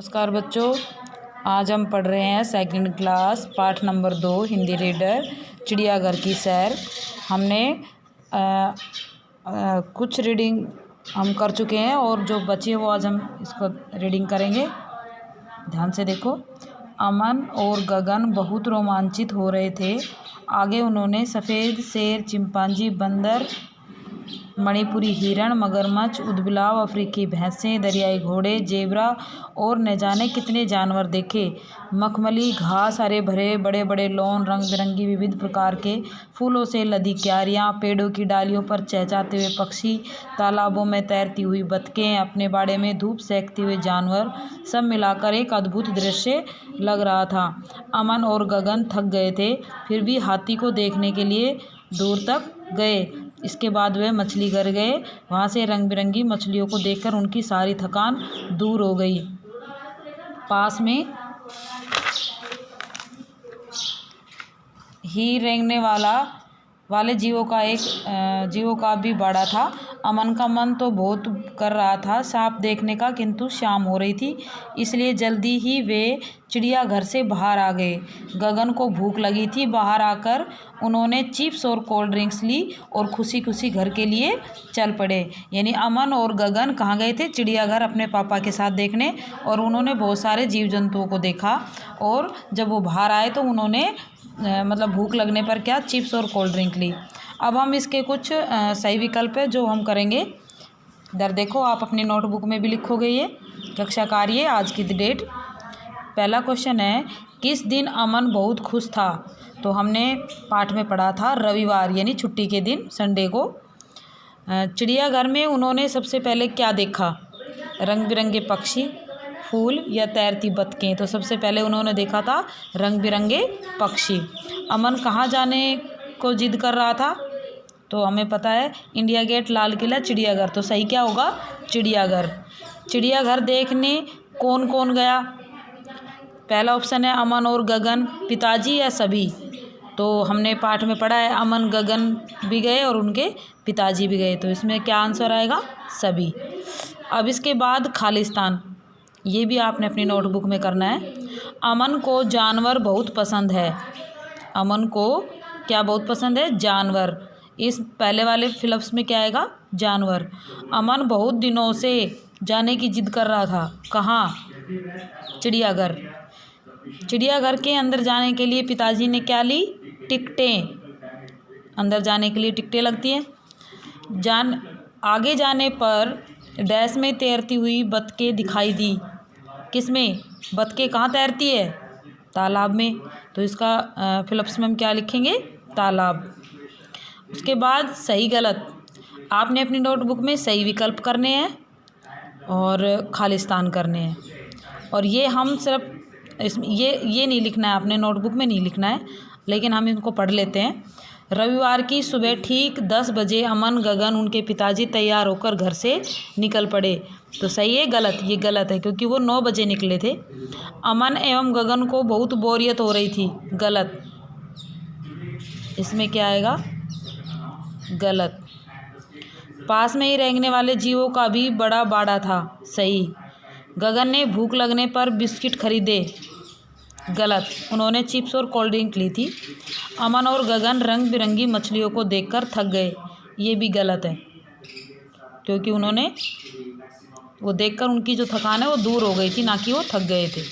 नमस्कार बच्चों, आज हम पढ़ रहे हैं सेकंड क्लास पाठ नंबर 2 हिंदी रीडर चिड़ियाघर की सैर। हमने कुछ रीडिंग हम कर चुके हैं और जो बची है वो आज हम इसको रीडिंग करेंगे। ध्यान से देखो। अमन और गगन बहुत रोमांचित हो रहे थे। आगे उन्होंने सफ़ेद शेर, चिंपांजी, बंदर, मणिपुरी हिरण, मगरमच्छ, ऊदबिलाव, अफ्रीकी भैंसें, दरियाई घोड़े, जेब्रा और न जाने कितने जानवर देखे। मखमली घास, हरे भरे बड़े बड़े लॉन, रंग बिरंगी विविध प्रकार के फूलों से लदी क्यारियाँ, पेड़ों की डालियों पर चहचहाते हुए पक्षी, तालाबों में तैरती हुई बतखें, अपने बाड़े में धूप सेकते हुए जानवर, सब मिलाकर एक अद्भुत दृश्य लग रहा था। अमन और गगन थक गए थे, फिर भी हाथी को देखने के लिए दूर तक गए। इसके बाद वे मछली घर गए। वहाँ से रंग बिरंगी मछलियों को देखकर उनकी सारी थकान दूर हो गई। पास में ही रेंगने वाले जीवों का भी बाड़ा था। अमन का मन तो बहुत कर रहा था सांप देखने का, किंतु शाम हो रही थी, इसलिए जल्दी ही वे चिड़ियाघर से बाहर आ गए। गगन को भूख लगी थी। बाहर आकर उन्होंने चिप्स और कोल्ड ड्रिंक्स ली और खुशी खुशी घर के लिए चल पड़े। यानी अमन और गगन कहाँ गए थे? चिड़ियाघर अपने पापा के साथ देखने, और उन्होंने बहुत सारे जीव जंतुओं को देखा। और जब वो बाहर आए तो उन्होंने मतलब भूख लगने पर क्या, चिप्स और कोल्ड ड्रिंक ली। अब हम इसके कुछ सही विकल्प है जो हम करेंगे। इधर देखो, आप अपनी नोटबुक में भी लिखोगे ये कक्षा कार्य आज की डेट। पहला क्वेश्चन है, किस दिन अमन बहुत खुश था? तो हमने पाठ में पढ़ा था रविवार यानी छुट्टी के दिन, संडे को। चिड़ियाघर में उन्होंने सबसे पहले क्या देखा? रंग बिरंगे पक्षी, फूल या तैरती बतखें? तो सबसे पहले उन्होंने देखा था रंग बिरंगे पक्षी। अमन कहाँ जाने को जिद कर रहा था? तो हमें पता है इंडिया गेट, लाल किला, चिड़ियाघर। तो सही क्या होगा? चिड़ियाघर। चिड़ियाघर देखने कौन कौन गया? पहला ऑप्शन है अमन और गगन, पिताजी या सभी। तो हमने पाठ में पढ़ा है अमन गगन भी गए और उनके पिताजी भी गए। तो इसमें क्या आंसर आएगा? सभी। अब इसके बाद खालिस्तान, ये भी आपने अपनी नोटबुक में करना है। अमन को जानवर बहुत पसंद है। अमन को क्या बहुत पसंद है? जानवर। इस पहले वाले फिलप्स में क्या आएगा? जानवर। अमन बहुत दिनों से जाने की जिद कर रहा था। कहाँ? चिड़ियाघर। चिड़ियाघर के अंदर जाने के लिए पिताजी ने क्या ली? टिकटें। अंदर जाने के लिए टिकटें लगती हैं। आगे जाने पर डैश में तैरती हुई बतखें दिखाई दी। किस में? बतखें कहाँ तैरती है? तालाब में। तो इसका फिलप्स में हम क्या लिखेंगे? तालाब। उसके बाद सही गलत आपने अपनी नोटबुक में सही विकल्प करने हैं और खालिस्तान करने हैं। और ये हम सिर्फ ये नहीं लिखना है, आपने नोटबुक में नहीं लिखना है, लेकिन हम इनको पढ़ लेते हैं। रविवार की सुबह ठीक 10 बजे अमन, गगन, उनके पिताजी तैयार होकर घर से निकल पड़े। तो सही है गलत? ये गलत है क्योंकि वो 9 बजे निकले थे। अमन एवं गगन को बहुत बोरियत हो रही थी। गलत। इसमें क्या आएगा? गलत। पास में ही रेंगने वाले जीवों का भी बड़ा बाड़ा था। सही। गगन ने भूख लगने पर बिस्किट खरीदे। गलत। उन्होंने चिप्स और कोल्ड ड्रिंक ली थी। अमन और गगन रंग बिरंगी मछलियों को देखकर थक गए। ये भी गलत है क्योंकि उन्होंने वो देखकर उनकी जो थकान है वो दूर हो गई थी, ना कि वो थक गए थे।